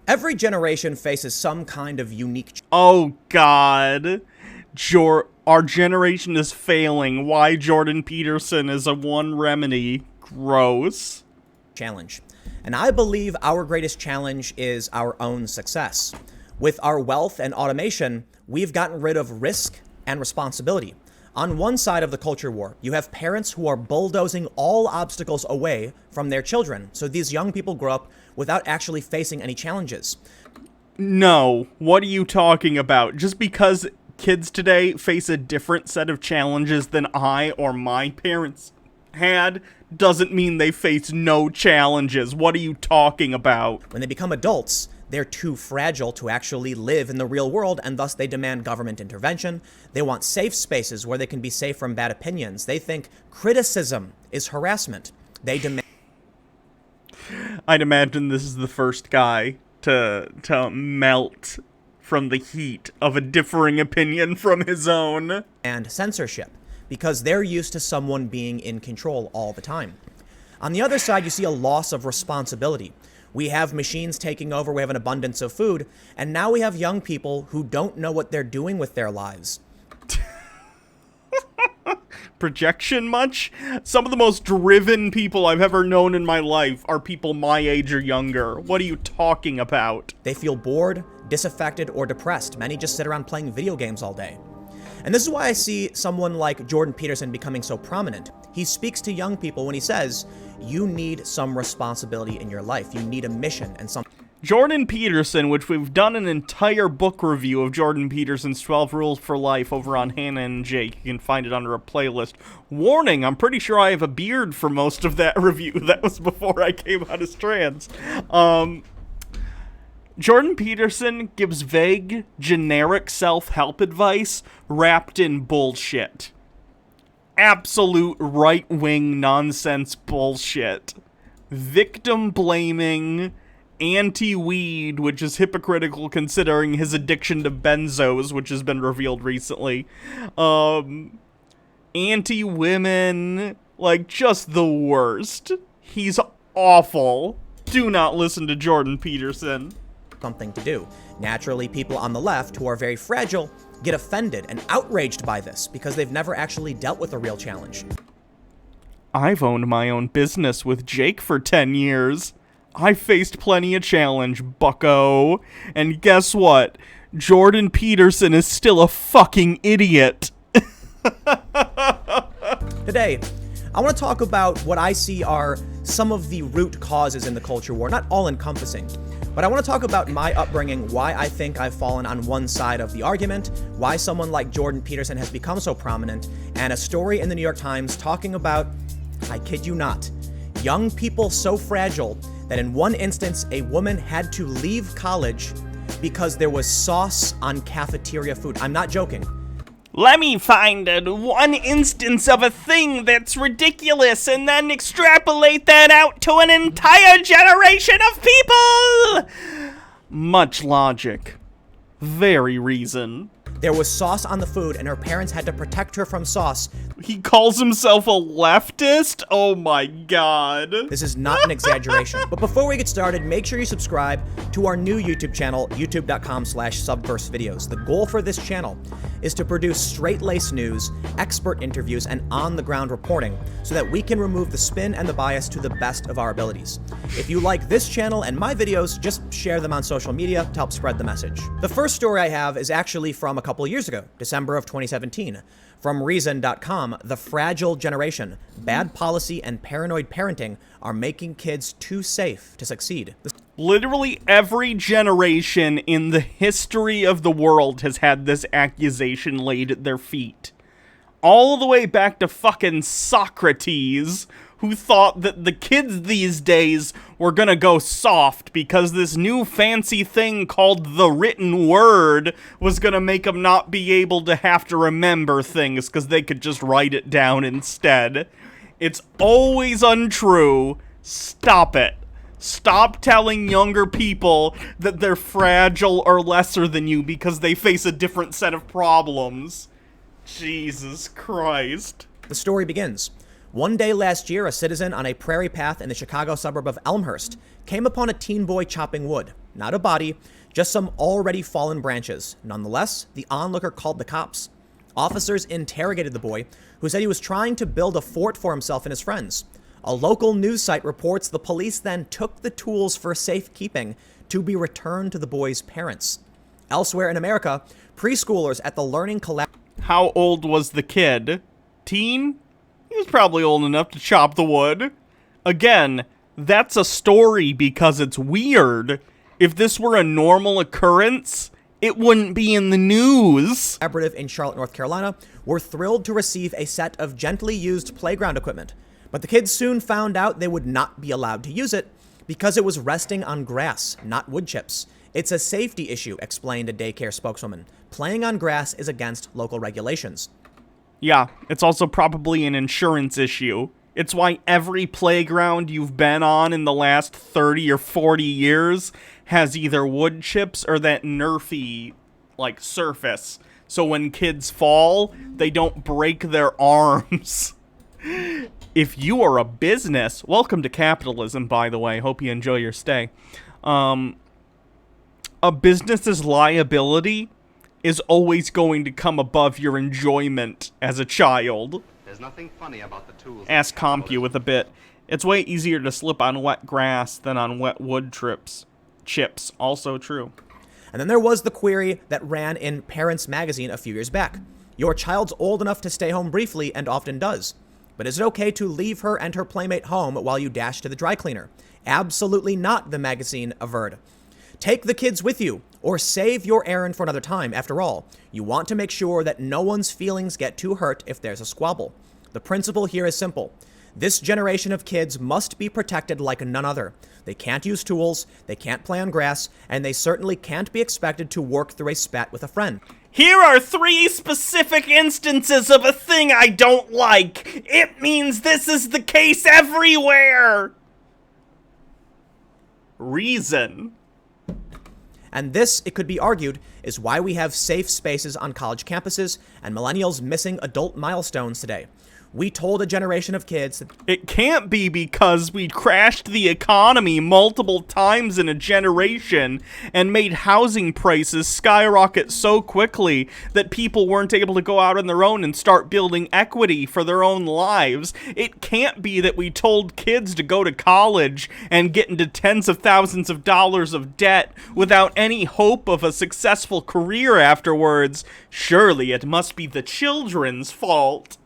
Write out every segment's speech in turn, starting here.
Every generation faces some kind of unique Oh, God. Our generation is failing. Why Jordan Peterson is a one remedy. Gross. challenge. And I believe our greatest challenge is our own success. With our wealth and automation, we've gotten rid of risk and responsibility. On one side of the culture war, you have parents who are bulldozing all obstacles away from their children. So these young people grow up without actually facing any challenges. No, what are you talking about? Just because kids today face a different set of challenges than I or my parents had doesn't mean they face no challenges. What are you talking about? When they become adults, they're too fragile to actually live in the real world, and thus they demand government intervention. They want safe spaces where they can be safe from bad opinions. They think criticism is harassment. They demand... I'd imagine this is the first guy to melt from the heat of a differing opinion from his own. And censorship, because they're used to someone being in control all the time. On the other side, you see a loss of responsibility. We have machines taking over, we have an abundance of food, and now we have young people who don't know what they're doing with their lives. Projection much? Some of the most driven people I've ever known in my life are people my age or younger. What are you talking about? They feel bored, disaffected, or depressed. Many just sit around playing video games all day. And this is why I see someone like Jordan Peterson becoming so prominent. He speaks to young people when he says, you need some responsibility in your life. You need a mission and some... Jordan Peterson, which we've done an entire book review of Jordan Peterson's 12 Rules for Life over on Hannah and Jake. You can find it under a playlist. Warning, I'm pretty sure I have a beard for most of that review. That was before I came out as trans. Jordan Peterson gives vague, generic self-help advice wrapped in bullshit. Absolute right-wing nonsense bullshit. Victim-blaming, anti-weed, which is hypocritical considering his addiction to benzos, which has been revealed recently. Anti-women, like, just the worst. He's awful. Do not listen to Jordan Peterson. Something to do. Naturally, people on the left who are very fragile get offended and outraged by this because they've never actually dealt with a real challenge. I've owned my own business with Jake for 10 years. I faced plenty of challenge, bucko. And guess what? Jordan Peterson is still a fucking idiot. Today, I want to talk about what I see are some of the root causes in the culture war, not all-encompassing. But I want to talk about my upbringing, why I think I've fallen on one side of the argument, why someone like Jordan Peterson has become so prominent, and a story in the New York Times talking about, I kid you not, young people so fragile that in one instance, a woman had to leave college because there was sauce on cafeteria food. I'm not joking. Let me find one instance of a thing that's ridiculous and then extrapolate that out to an entire generation of people! Much logic. Very reason. There was sauce on the food, and her parents had to protect her from sauce. He calls himself a leftist? Oh my god. This is not an exaggeration. But before we get started, make sure you subscribe to our new YouTube channel, youtube.com/subversevideos. The goal for this channel is to produce straight-laced news, expert interviews, and on-the-ground reporting so that we can remove the spin and the bias to the best of our abilities. If you like this channel and my videos, just share them on social media to help spread the message. The first story I have is actually from a couple years ago, December of 2017. From Reason.com, the fragile generation, bad policy and paranoid parenting are making kids too safe to succeed. Literally every generation in the history of the world has had this accusation laid at their feet. All the way back to fucking Socrates, who thought that the kids these days were gonna go soft because this new fancy thing called the written word was gonna make them not be able to have to remember things because they could just write it down instead. It's always untrue. Stop it. Stop telling younger people that they're fragile or lesser than you because they face a different set of problems. Jesus Christ. The story begins. One day last year, a citizen on a prairie path in the Chicago suburb of Elmhurst came upon a teen boy chopping wood. not a body, just some already fallen branches. Nonetheless, the onlooker called the cops. Officers interrogated the boy, who said he was trying to build a fort for himself and his friends. A local news site reports the police then took the tools for safekeeping to be returned to the boy's parents. Elsewhere in America, preschoolers at the Learning Collab... How old was the kid? Teen? He was probably old enough to chop the wood. Again, that's a story because it's weird. If this were a normal occurrence, it wouldn't be in the news. Collaborative in Charlotte, North Carolina, were thrilled to receive a set of gently used playground equipment. But the kids soon found out they would not be allowed to use it because it was resting on grass, not wood chips. It's a safety issue, explained a daycare spokeswoman. Playing on grass is against local regulations. Yeah, it's also probably an insurance issue. It's why every playground you've been on in the last 30 or 40 years has either wood chips or that Nerfy, surface. So when kids fall, they don't break their arms. If you are a business, welcome to capitalism, by the way. Hope you enjoy your stay. A business's liability is always going to come above your enjoyment as a child. There's nothing funny about the tools. Ask CompU with a bit. It's way easier to slip on wet grass than on wet wood chips. Also true. And then there was the query that ran in Parents Magazine a few years back. Your child's old enough to stay home briefly and often does. But is it okay to leave her and her playmate home while you dash to the dry cleaner? Absolutely not, the magazine averred. Take the kids with you, or save your errand for another time. After all, you want to make sure that no one's feelings get too hurt if there's a squabble. The principle here is simple. This generation of kids must be protected like none other. They can't use tools, they can't play on grass, and they certainly can't be expected to work through a spat with a friend. Here are 3 specific instances of a thing I don't like. It means this is the case everywhere. Reason. And this, it could be argued, is why we have safe spaces on college campuses and millennials missing adult milestones today. We told a generation of kids that it can't be because we crashed the economy multiple times in a generation and made housing prices skyrocket so quickly that people weren't able to go out on their own and start building equity for their own lives. It can't be that we told kids to go to college and get into tens of thousands of dollars of debt without any hope of a successful career afterwards. Surely it must be the children's fault.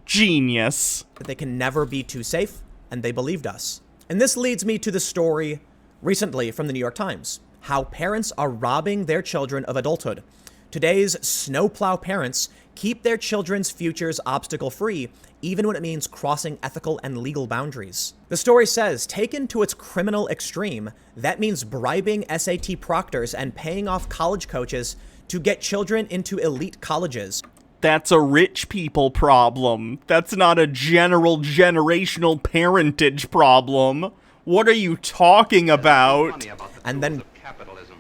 Genius. they can never be too safe, and they believed us. And this leads me to the story recently from the New York Times, how parents are robbing their children of adulthood. Today's snowplow parents keep their children's futures obstacle-free, even when it means crossing ethical and legal boundaries. The story says, taken to its criminal extreme, that means bribing SAT proctors and paying off college coaches to get children into elite colleges. That's a rich people problem. That's not a general generational parentage problem. What are you talking about? And then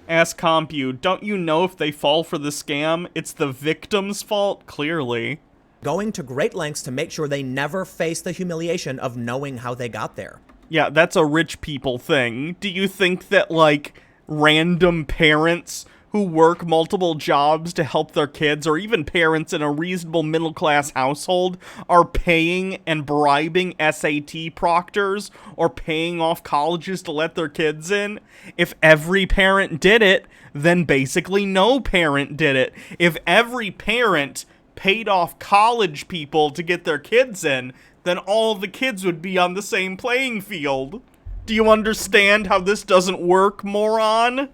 Ask CompU, don't you know if they fall for the scam, it's the victim's fault? Clearly. Going to great lengths to make sure they never face the humiliation of knowing how they got there. Yeah, that's a rich people thing. Do you think that, like, random parents who work multiple jobs to help their kids, or even parents in a reasonable middle-class household, are paying and bribing SAT proctors or paying off colleges to let their kids in? If every parent did it, then basically no parent did it. If every parent paid off college people to get their kids in, then all of the kids would be on the same playing field. Do you understand how this doesn't work, moron?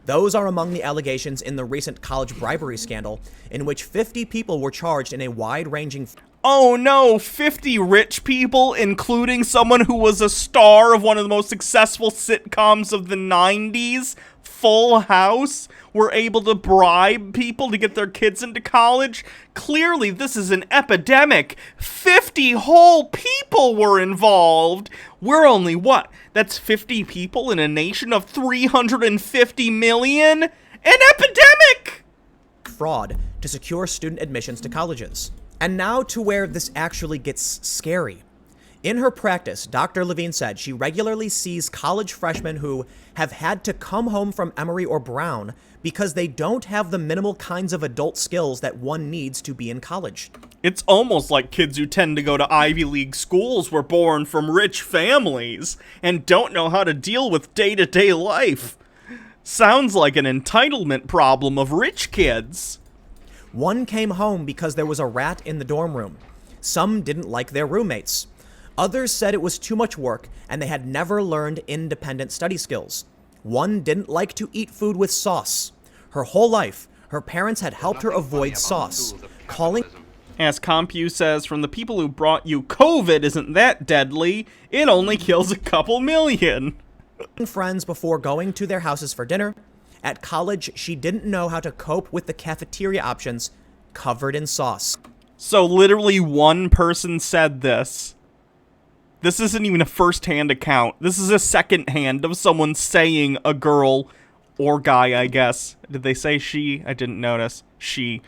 Those are among the allegations in the recent college bribery scandal, in which 50 people were charged in a wide-ranging... Oh no, 50 rich people, including someone who was a star of one of the most successful sitcoms of the 90s, Full House, were able to bribe people to get their kids into college? Clearly, this is an epidemic. 50 whole people were involved. We're only, what? That's 50 people in a nation of 350 million? An epidemic! fraud to secure student admissions to colleges. And now to where this actually gets scary. In her practice, Dr. Levine said she regularly sees college freshmen who have had to come home from Emory or Brown because they don't have the minimal kinds of adult skills that one needs to be in college. It's almost like kids who tend to go to Ivy League schools were born from rich families and don't know how to deal with day-to-day life. Sounds like an entitlement problem of rich kids. One came home because there was a rat in the dorm room. Some didn't like their roommates. Others said it was too much work and they had never learned independent study skills. One didn't like to eat food with sauce. Her whole life, her parents had helped her avoid sauce, calling... As Compu says, from the people who brought you COVID isn't that deadly, it only kills a couple million. Friends before going to their houses for dinner. At college, she didn't know how to cope with the cafeteria options covered in sauce. So literally one person said this. This isn't even a first-hand account. This is a second-hand of someone saying a girl or guy, I guess. Did they say she? I didn't notice. She.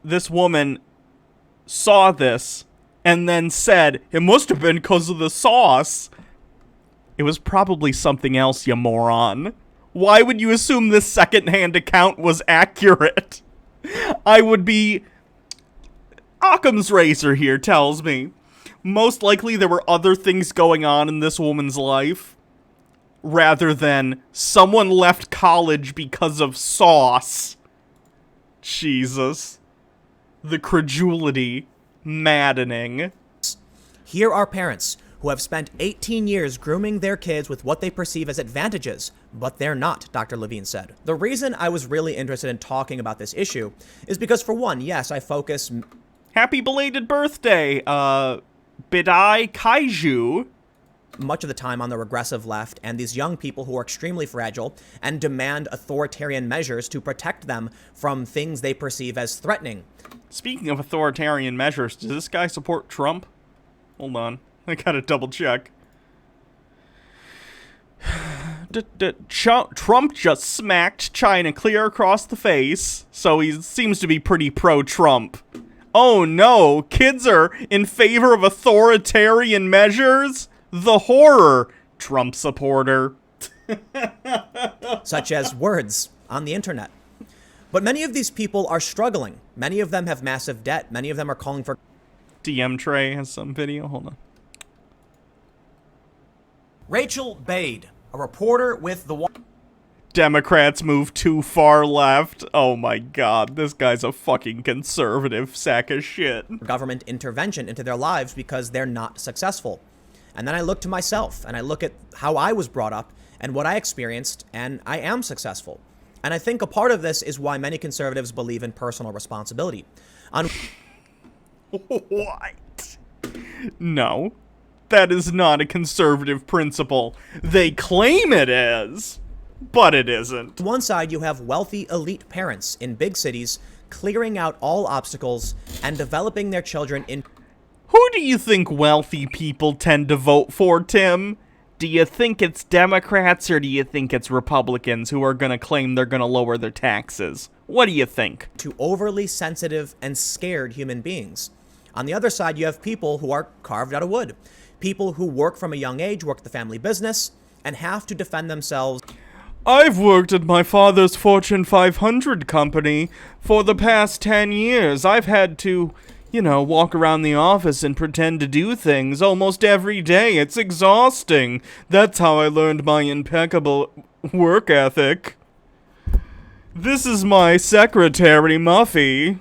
This woman saw this and then said, it must have been because of the sauce. It was probably something else, you moron. Why would you assume this second-hand account was accurate? I would be... Occam's razor here tells me. Most likely there were other things going on in this woman's life, rather than someone left college because of sauce. Jesus. The credulity. Maddening. Here are parents who have spent 18 years grooming their kids with what they perceive as advantages, but they're not, Dr. Levine said. The reason I was really interested in talking about this issue is because, for one, yes, I focus... Happy belated birthday, Bidai Kaiju. Much of the time on the regressive left and these young people who are extremely fragile and demand authoritarian measures to protect them from things they perceive as threatening. Speaking of authoritarian measures, does this guy support Trump? Hold on. I gotta double check. Trump just smacked China clear across the face, so he seems to be pretty pro-Trump. Oh no, kids are in favor of authoritarian measures? The horror, Trump supporter. Such as words on the internet. But many of these people are struggling. Many of them have massive debt. Many of them are calling for... DM Trey has some video. Hold on. Rachel Bade, a reporter with the... Democrats move too far left. Oh my god, this guy's a fucking conservative sack of shit. Government intervention into their lives because they're not successful. And then I look to myself and I look at how I was brought up and what I experienced, and I am successful. And I think a part of this is why many conservatives believe in personal responsibility. What? No, that is not a conservative principle. They claim it is, but it isn't. On one side, you have wealthy elite parents in big cities clearing out all obstacles and developing their children in... Who do you think wealthy people tend to vote for, Tim? Do you think it's Democrats or do you think it's Republicans who are going to claim they're going to lower their taxes? What do you think? To overly sensitive and scared human beings. On the other side, you have people who are carved out of wood. People who work from a young age, work the family business, and have to defend themselves. I've worked at my father's Fortune 500 company for the past 10 years. I've had to, you know, walk around the office and pretend to do things almost every day. It's exhausting. That's how I learned my impeccable work ethic. This is my secretary, Muffy.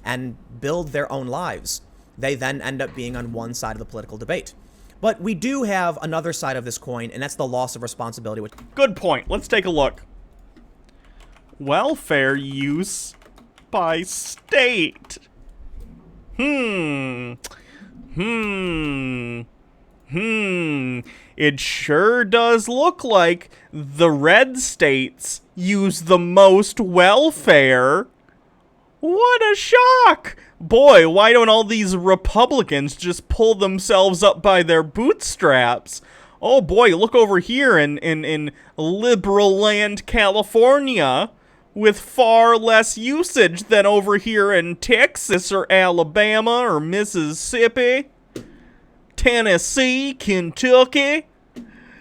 And build their own lives. They then end up being on one side of the political debate. But we do have another side of this coin, and that's the loss of responsibility. Good point. Let's take a look. Welfare use by state. It sure does look like the red states use the most welfare. What a shock! Boy, why don't all these Republicans just pull themselves up by their bootstraps? Oh boy, look over here in liberal land California with far less usage than over here in Texas or Alabama or Mississippi. Tennessee, Kentucky.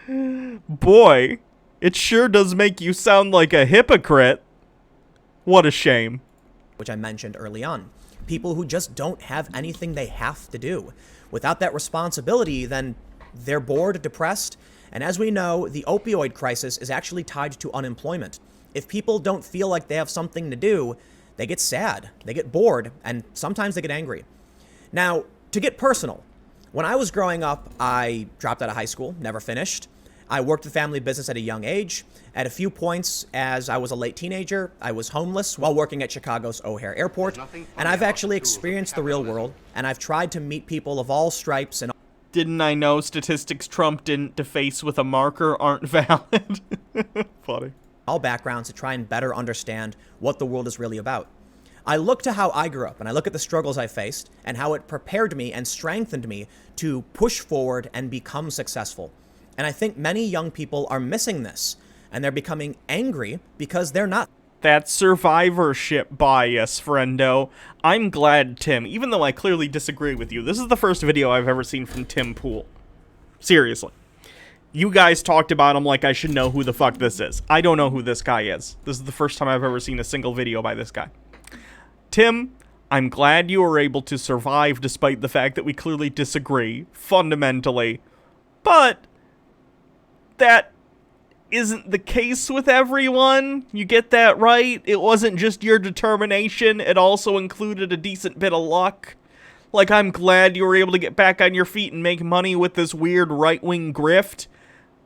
Boy, it sure does make you sound like a hypocrite. What a shame. which I mentioned early on. People who just don't have anything they have to do. Without that responsibility, then they're bored, depressed, and as we know, the opioid crisis is actually tied to unemployment. If people don't feel like they have something to do, they get sad, they get bored, and sometimes they get angry. Now, to get personal, when I was growing up, I dropped out of high school, never finished. I worked the family business at a young age. At a few points, as I was a late teenager, I was homeless while working at Chicago's O'Hare Airport. And I've actually experienced the real world, and I've tried to meet people of all stripes and... Didn't I know statistics Trump didn't deface with a marker aren't valid? Funny. all backgrounds to try and better understand what the world is really about. I look to how I grew up, and I look at the struggles I faced and how it prepared me and strengthened me to push forward and become successful. And I think many young people are missing this, and they're becoming angry because they're not. That survivorship bias, friendo. I'm glad, Tim, even though I clearly disagree with you, this is the first video I've ever seen from Tim Pool. Seriously. You guys talked about him like I should know who the fuck this is. I don't know who this guy is. This is the first time I've ever seen a single video by this guy. Tim, I'm glad you were able to survive despite the fact that we clearly disagree, fundamentally. But that isn't the case with everyone. You get that right? It wasn't just your determination. It also included a decent bit of luck. Like, I'm glad you were able to get back on your feet and make money with this weird right-wing grift.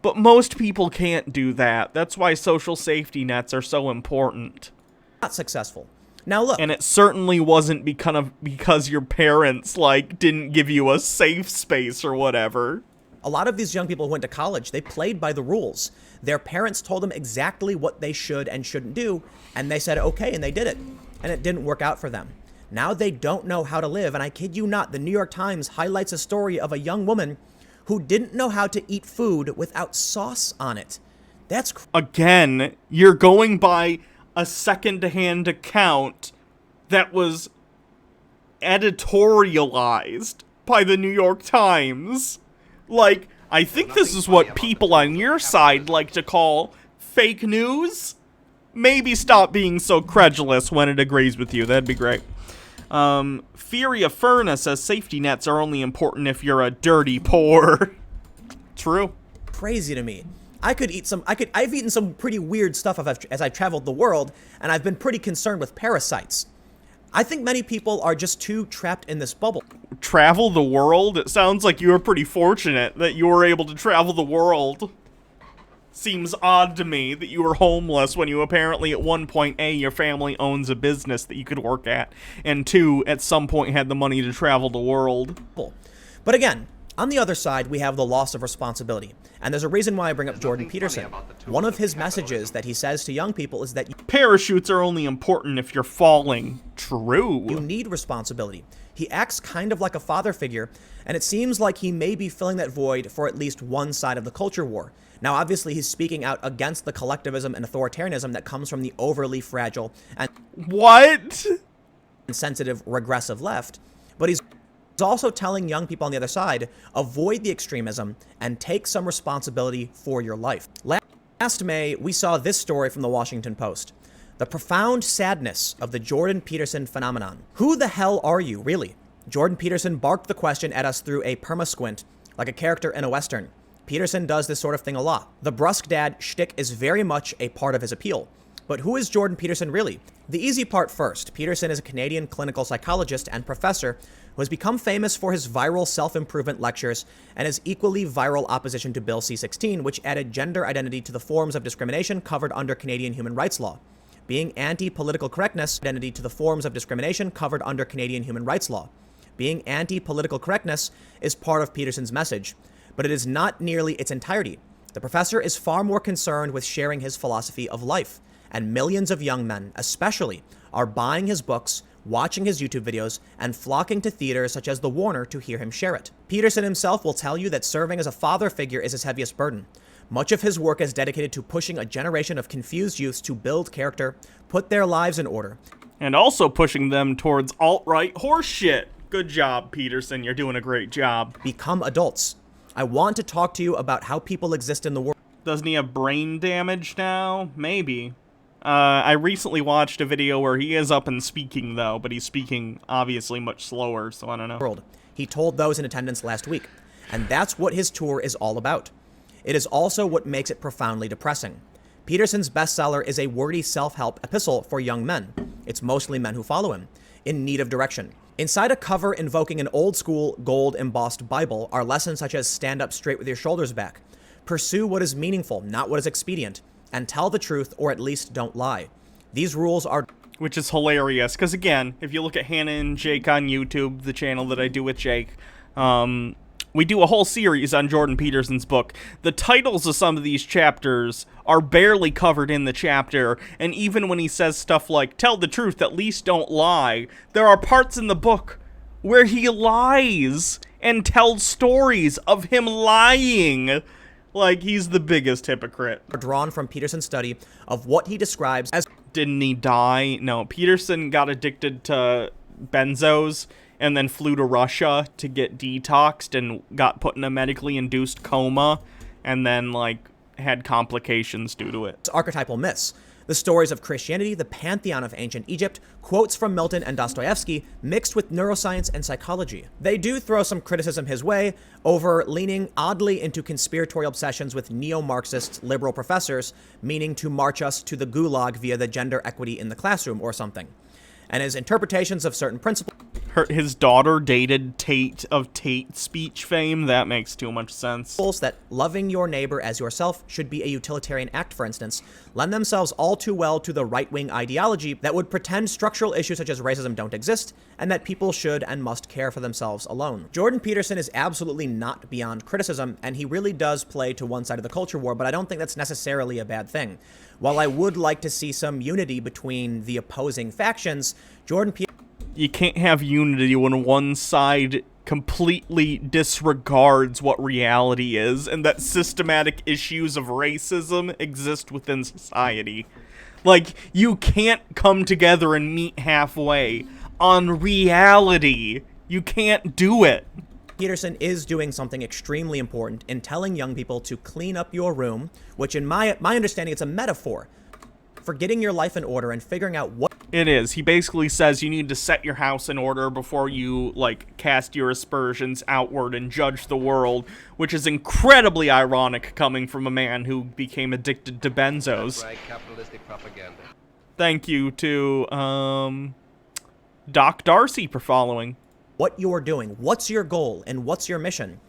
But most people can't do that. That's why social safety nets are so important. Not successful. Now look. And it certainly wasn't because your parents, like, didn't give you a safe space or whatever. A lot of these young people who went to college, they played by the rules. Their parents told them exactly what they should and shouldn't do, and they said okay, and they did it. And it didn't work out for them. Now they don't know how to live, and I kid you not, the New York Times highlights a story of a young woman who didn't know how to eat food without sauce on it. That's Again, you're going by a second-hand account that was editorialized by the New York Times. Like, I think this is what people on your side like to call fake news. Maybe stop being so credulous when it agrees with you. That'd be great. Furia Furna says safety nets are only important if you're a dirty poor. True. crazy to me. I've eaten some pretty weird stuff as I've traveled the world, and I've been pretty concerned with parasites. I think many people are just too trapped in this bubble. Travel the world? It sounds like you were pretty fortunate that you were able to travel the world. Seems odd to me that you were homeless when you apparently at one point, A, your family owns a business that you could work at, and 2, at some point had the money to travel the world. But again, on the other side, we have the loss of responsibility. And there's a reason why I bring up Jordan Peterson. One of his messages that he says to young people is that parachutes are only important if you're falling. True. You need responsibility. He acts kind of like a father figure, and it seems like he may be filling that void for at least one side of the culture war. Now, obviously, he's speaking out against the collectivism and authoritarianism that comes from the overly fragile and sensitive regressive left, but he's also telling young people on the other side, avoid the extremism and take some responsibility for your life. Last May, we saw this story from the Washington Post. The profound sadness of the Jordan Peterson phenomenon. Who the hell are you, really? Jordan Peterson barked the question at us through a perma-squint, like a character in a Western. Peterson does this sort of thing a lot. The brusque dad shtick is very much a part of his appeal. But who is Jordan Peterson really? The easy part first. Peterson is a Canadian clinical psychologist and professor who has become famous for his viral self-improvement lectures and his equally viral opposition to Bill C-16, which added gender identity to the forms of discrimination covered under Canadian human rights law. Being anti-political correctness, identity to the forms of discrimination covered under Canadian human rights law. Being anti-political correctness is part of Peterson's message, but it is not nearly its entirety. The professor is far more concerned with sharing his philosophy of life, and millions of young men, especially, are buying his books, watching his YouTube videos, and flocking to theaters such as the Warner to hear him share it. Peterson himself will tell you that serving as a father figure is his heaviest burden. Much of his work is dedicated to pushing a generation of confused youths to build character, put their lives in order, and also pushing them towards alt-right horseshit. Good job, Peterson. You're doing a great job. become adults. I want to talk to you about how people exist in the world. Doesn't he have brain damage now? Maybe. I recently watched a video where he is up and speaking, though, but he's speaking obviously much slower, so I don't know. He told those in attendance last week, and that's what his tour is all about. It is also what makes it profoundly depressing. Peterson's bestseller is a wordy self-help epistle for young men. It's mostly men who follow him, in need of direction. Inside a cover invoking an old-school, gold-embossed Bible are lessons such as stand up straight with your shoulders back, pursue what is meaningful, not what is expedient, and tell the truth or at least don't lie. These rules are... Which is hilarious, because again, if you look at Hannah and Jake on YouTube, the channel that I do with Jake, we do a whole series on Jordan Peterson's book. The titles of some of these chapters are barely covered in the chapter, and even when he says stuff like, tell the truth, at least don't lie, there are parts in the book where he lies and tells stories of him lying. Like, he's the biggest hypocrite. drawn from Peterson's study of what he describes as... Didn't he die? No, Peterson got addicted to benzos and then flew to Russia to get detoxed and got put in a medically induced coma and then, like, had complications due to it. archetypal myths. The stories of Christianity, the pantheon of ancient Egypt, quotes from Milton and Dostoevsky, mixed with neuroscience and psychology. They do throw some criticism his way over leaning oddly into conspiratorial obsessions with neo-Marxist liberal professors, meaning to march us to the gulag via the gender equity in the classroom or something. And his interpretations of certain principles... His daughter dated Tate of Tate speech fame? That makes too much sense. that loving your neighbor as yourself should be a utilitarian act, for instance, lend themselves all too well to the right-wing ideology that would pretend structural issues such as racism don't exist, and that people should and must care for themselves alone. Jordan Peterson is absolutely not beyond criticism, and he really does play to one side of the culture war, but I don't think that's necessarily a bad thing. While I would like to see some unity between the opposing factions, Jordan Peterson... You can't have unity when one side completely disregards what reality is and that systematic issues of racism exist within society. Like, you can't come together and meet halfway on reality. You can't do it. Peterson is doing something extremely important in telling young people to clean up your room, which in my understanding, it's a metaphor for getting your life in order and figuring out what... It is. He basically says you need to set your house in order before you, like, cast your aspersions outward and judge the world, which is incredibly ironic coming from a man who became addicted to benzos. Capitalistic propaganda. Thank you to, Doc Darcy for following. What you're doing, what's your goal, and what's your mission.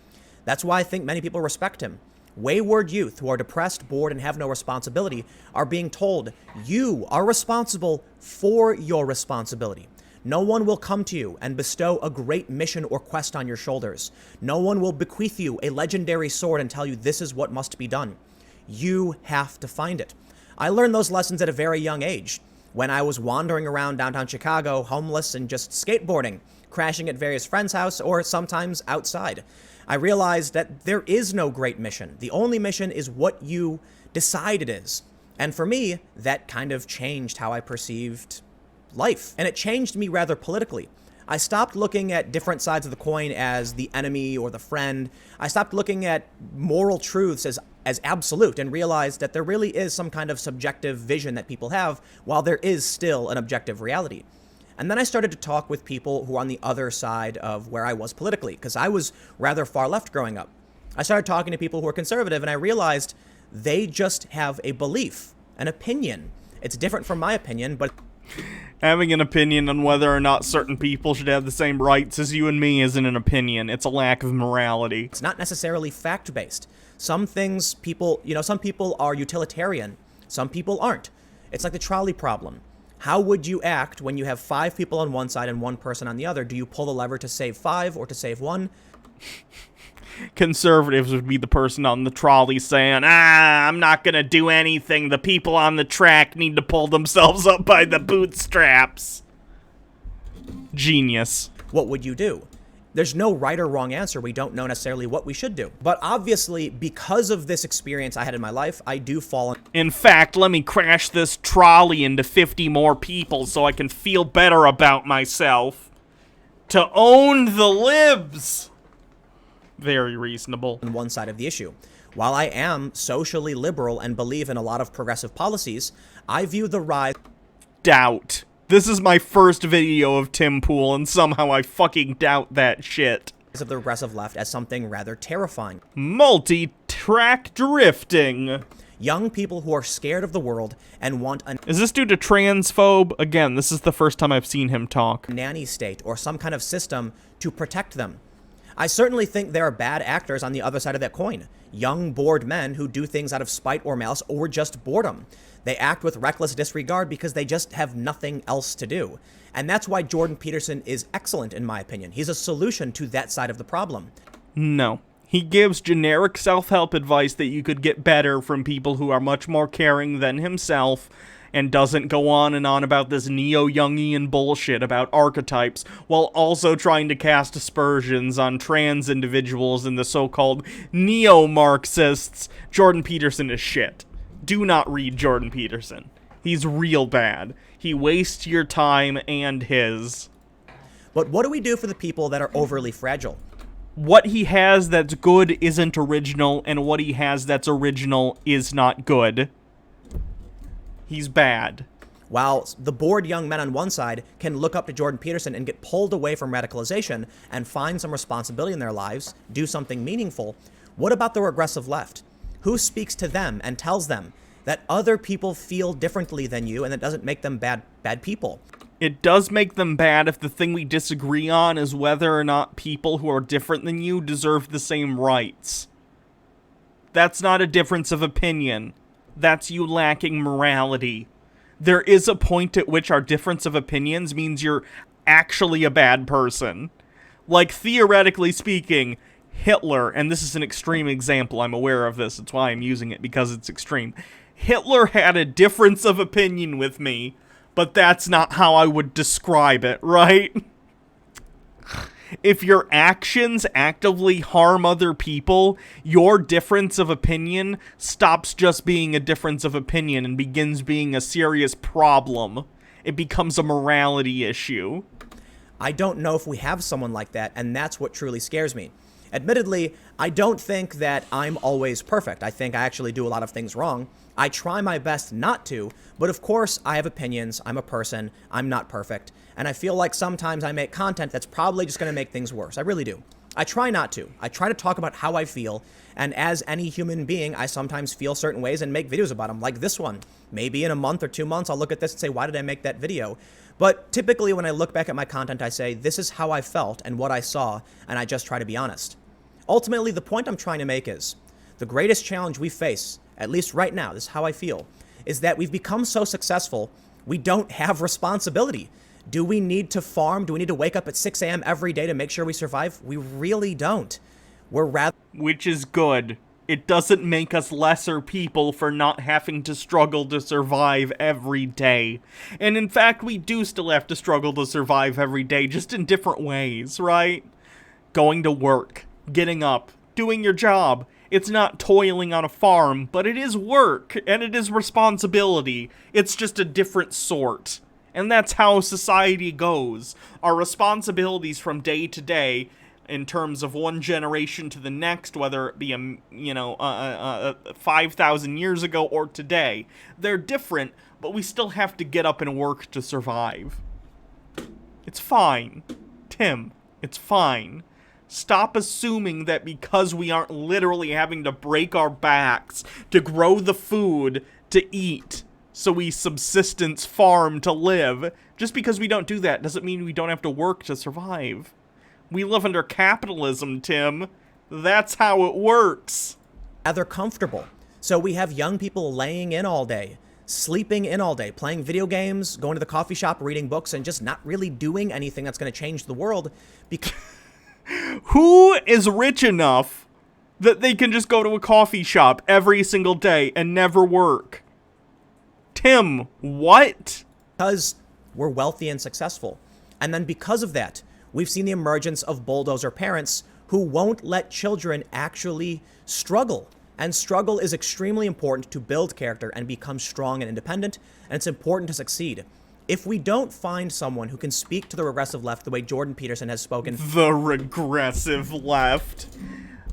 That's why I think many people respect him. Wayward youth who are depressed, bored, and have no responsibility are being told, you are responsible for your responsibility. No one will come to you and bestow a great mission or quest on your shoulders. No one will bequeath you a legendary sword and tell you this is what must be done. You have to find it. I learned those lessons at a very young age, when I was wandering around downtown Chicago, homeless and just skateboarding, crashing at various friends' house or sometimes outside. I realized that there is no great mission. The only mission is what you decide it is. And for me, that kind of changed how I perceived life. And it changed me rather politically. I stopped looking at different sides of the coin as the enemy or the friend. I stopped looking at moral truths as absolute and realized that there really is some kind of subjective vision that people have, while there is still an objective reality. And then I started to talk with people who are on the other side of where I was politically, because I was rather far left growing up. I started talking to people who are conservative, and I realized they just have a belief, an opinion. It's different from my opinion, but... Having an opinion on whether or not certain people should have the same rights as you and me isn't an opinion. It's a lack of morality. It's not necessarily fact-based. Some things people, some people are utilitarian. Some people aren't. It's like the trolley problem. How would you act when you have 5 people on one side and 1 person on the other? Do you pull the lever to save 5 or to save 1? Conservatives would be the person on the trolley saying, I'm not gonna do anything. The people on the track need to pull themselves up by the bootstraps. Genius. What would you do? There's no right or wrong answer. We don't know necessarily what we should do. But obviously, because of this experience I had in my life, I do fall in fact, let me crash this trolley into 50 more people so I can feel better about myself. To own the libs. Very reasonable. On one side of the issue. While I am socially liberal and believe in a lot of progressive policies, I view the rise Doubt. This is my first video of Tim Pool, and somehow I fucking doubt that shit. of the regressive left as something rather terrifying. Multi-track drifting. Young people who are scared of the world and want a Is this due to transphobe? Again, this is the first time I've seen him talk. nanny state or some kind of system to protect them. I certainly think there are bad actors on the other side of that coin. Young, bored men who do things out of spite or malice or just boredom. They act with reckless disregard because they just have nothing else to do. And that's why Jordan Peterson is excellent, in my opinion. He's a solution to that side of the problem. No. He gives generic self-help advice that you could get better from people who are much more caring than himself, and doesn't go on and on about this neo-Jungian bullshit about archetypes, while also trying to cast aspersions on trans individuals and the so-called neo-Marxists. Jordan Peterson is shit. Do not read Jordan Peterson. He's real bad. He wastes your time and his. But what do we do for the people that are overly fragile? What he has that's good isn't original, and what he has that's original is not good. He's bad. While the bored young men on one side can look up to Jordan Peterson and get pulled away from radicalization and find some responsibility in their lives, do something meaningful, what about the regressive left? Who speaks to them and tells them that other people feel differently than you and that doesn't make them bad people? It does make them bad if the thing we disagree on is whether or not people who are different than you deserve the same rights. That's not a difference of opinion. That's you lacking morality. There is a point at which our difference of opinions means you're actually a bad person. Like, theoretically speaking, Hitler, and this is an extreme example, I'm aware of this, that's why I'm using it, because it's extreme. Hitler had a difference of opinion with me, but that's not how I would describe it, right? If your actions actively harm other people, your difference of opinion stops just being a difference of opinion and begins being a serious problem. It becomes a morality issue. I don't know if we have someone like that, and that's what truly scares me. Admittedly, I don't think that I'm always perfect. I think I actually do a lot of things wrong. I try my best not to, but of course I have opinions. I'm a person. I'm not perfect. And I feel like sometimes I make content that's probably just going to make things worse. I really do. I try not to. I try to talk about how I feel, and as any human being, I sometimes feel certain ways and make videos about them, like this one. Maybe in a month or 2 months, I'll look at this and say, why did I make that video? But typically when I look back at my content, I say, this is how I felt and what I saw, and I just try to be honest. Ultimately, the point I'm trying to make is, the greatest challenge we face, at least right now, this is how I feel, is that we've become so successful, we don't have responsibility. Do we need to farm? Do we need to wake up at 6 a.m. every day to make sure we survive? We really don't. We're rather... Which is good. It doesn't make us lesser people for not having to struggle to survive every day. And in fact, we do still have to struggle to survive every day, just in different ways, right? Going to work, getting up, doing your job. It's not toiling on a farm, but it is work, and it is responsibility. It's just a different sort. And that's how society goes. Our responsibilities from day to day, in terms of one generation to the next, whether it be 5,000 years ago or today, they're different, but we still have to get up and work to survive. It's fine. Tim, it's fine. Stop assuming that because we aren't literally having to break our backs to grow the food to eat, so we subsistence farm to live, just because we don't do that doesn't mean we don't have to work to survive. We live under capitalism, Tim. That's how it works. Rather comfortable. So we have young people laying in all day, sleeping in all day, playing video games, going to the coffee shop, reading books, and just not really doing anything that's going to change the world because... Who is rich enough that they can just go to a coffee shop every single day and never work? Tim, what? Because we're wealthy and successful. And then because of that, we've seen the emergence of bulldozer parents who won't let children actually struggle. And struggle is extremely important to build character and become strong and independent, and it's important to succeed. If we don't find someone who can speak to the regressive left the way Jordan Peterson has spoken... The regressive left.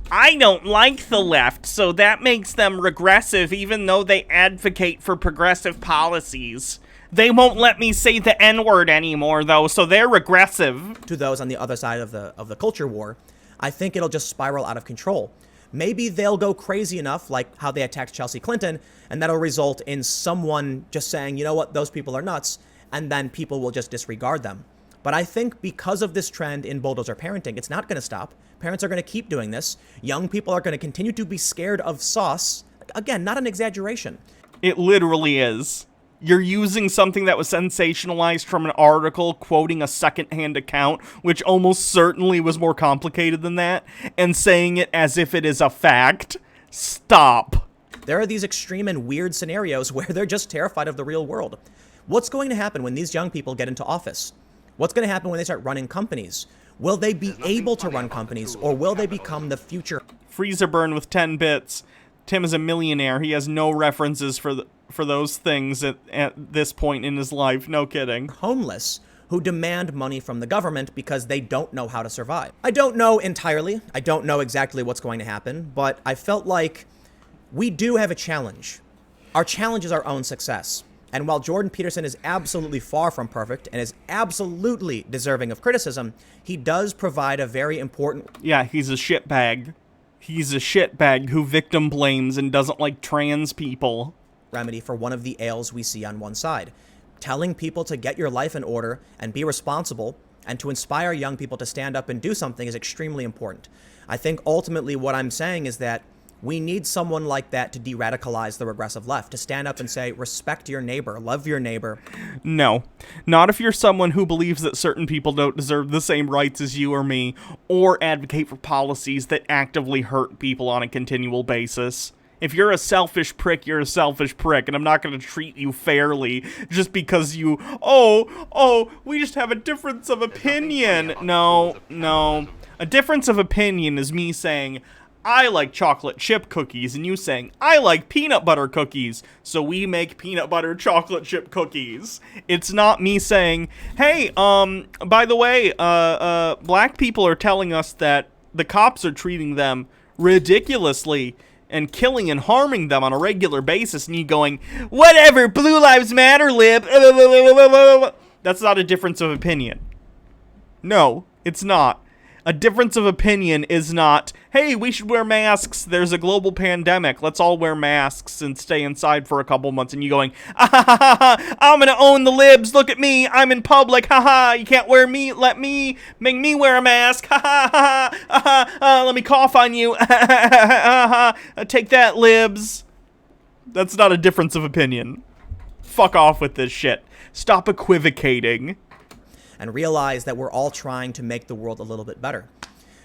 I don't like the left, so that makes them regressive even though they advocate for progressive policies. They won't let me say the N-word anymore, though, so they're regressive. ...to those on the other side of the culture war, I think it'll just spiral out of control. Maybe they'll go crazy enough, like how they attacked Chelsea Clinton, and that'll result in someone just saying, you know what, those people are nuts, and then people will just disregard them. But I think because of this trend in bulldozer parenting, it's not going to stop. Parents are going to keep doing this. Young people are going to continue to be scared of sauce. Again, not an exaggeration. It literally is. You're using something that was sensationalized from an article quoting a secondhand account, which almost certainly was more complicated than that, and saying it as if it is a fact. Stop. There are these extreme and weird scenarios where they're just terrified of the real world. What's going to happen when these young people get into office? What's going to happen when they start running companies? Will they be able to run companies, or will they become the future? Freezer burn with 10 bits. Tim is a millionaire. He has no references for those things at this point in his life. No kidding. Homeless who demand money from the government because they don't know how to survive. I don't know entirely. I don't know exactly what's going to happen, but I felt like we do have a challenge. Our challenge is our own success. And while Jordan Peterson is absolutely far from perfect and is absolutely deserving of criticism, he does provide a very important... Yeah, he's a shitbag. He's a shitbag who victim blames and doesn't like trans people. ...remedy for one of the ails we see on one side. Telling people to get your life in order and be responsible and to inspire young people to stand up and do something is extremely important. I think ultimately what I'm saying is that we need someone like that to de-radicalize the regressive left, to stand up and say, respect your neighbor, love your neighbor. No, not if you're someone who believes that certain people don't deserve the same rights as you or me, or advocate for policies that actively hurt people on a continual basis. If you're a selfish prick, you're a selfish prick, and I'm not going to treat you fairly just because we just have a difference of opinion. No. A difference of opinion is me saying, I like chocolate chip cookies, and you saying, I like peanut butter cookies, so we make peanut butter chocolate chip cookies. It's not me saying, hey, by the way, black people are telling us that the cops are treating them ridiculously and killing and harming them on a regular basis, and you going, whatever, Blue Lives Matter, lib. That's not a difference of opinion. No, it's not. A difference of opinion is not, hey, we should wear masks, there's a global pandemic, let's all wear masks and stay inside for a couple months, and you going, I'm gonna own the libs, look at me, I'm in public, you can't wear me, make me wear a mask, let me cough on you, take that, libs. That's not a difference of opinion. Fuck off with this shit. Stop equivocating. And realize that we're all trying to make the world a little bit better.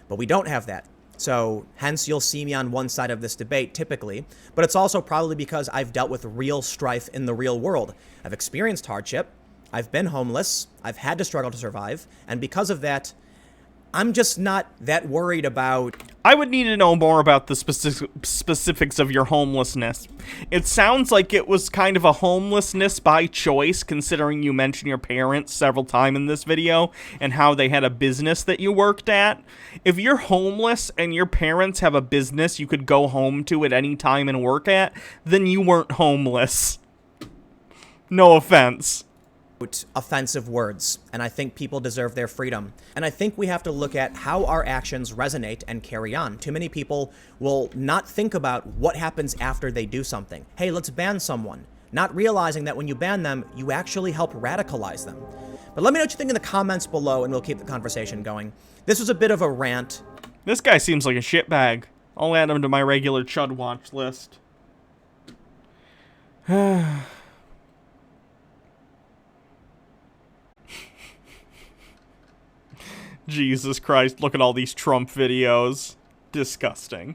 But we don't have that. So hence you'll see me on one side of this debate typically, but it's also probably because I've dealt with real strife in the real world. I've experienced hardship, I've been homeless, I've had to struggle to survive, and because of that, I'm just not that worried about... I would need to know more about the specifics of your homelessness. It sounds like it was kind of a homelessness by choice, considering you mentioned your parents several times in this video, and how they had a business that you worked at. If you're homeless and your parents have a business you could go home to at any time and work at, then you weren't homeless. No offense. Offensive words, and I think people deserve their freedom. And I think we have to look at how our actions resonate and carry on. Too many people will not think about what happens after they do something. Hey, let's ban someone. Not realizing that when you ban them, you actually help radicalize them. But let me know what you think in the comments below, and we'll keep the conversation going. This was a bit of a rant. This guy seems like a shitbag. I'll add him to my regular Chud watch list. Jesus Christ, look at all these Trump videos. Disgusting.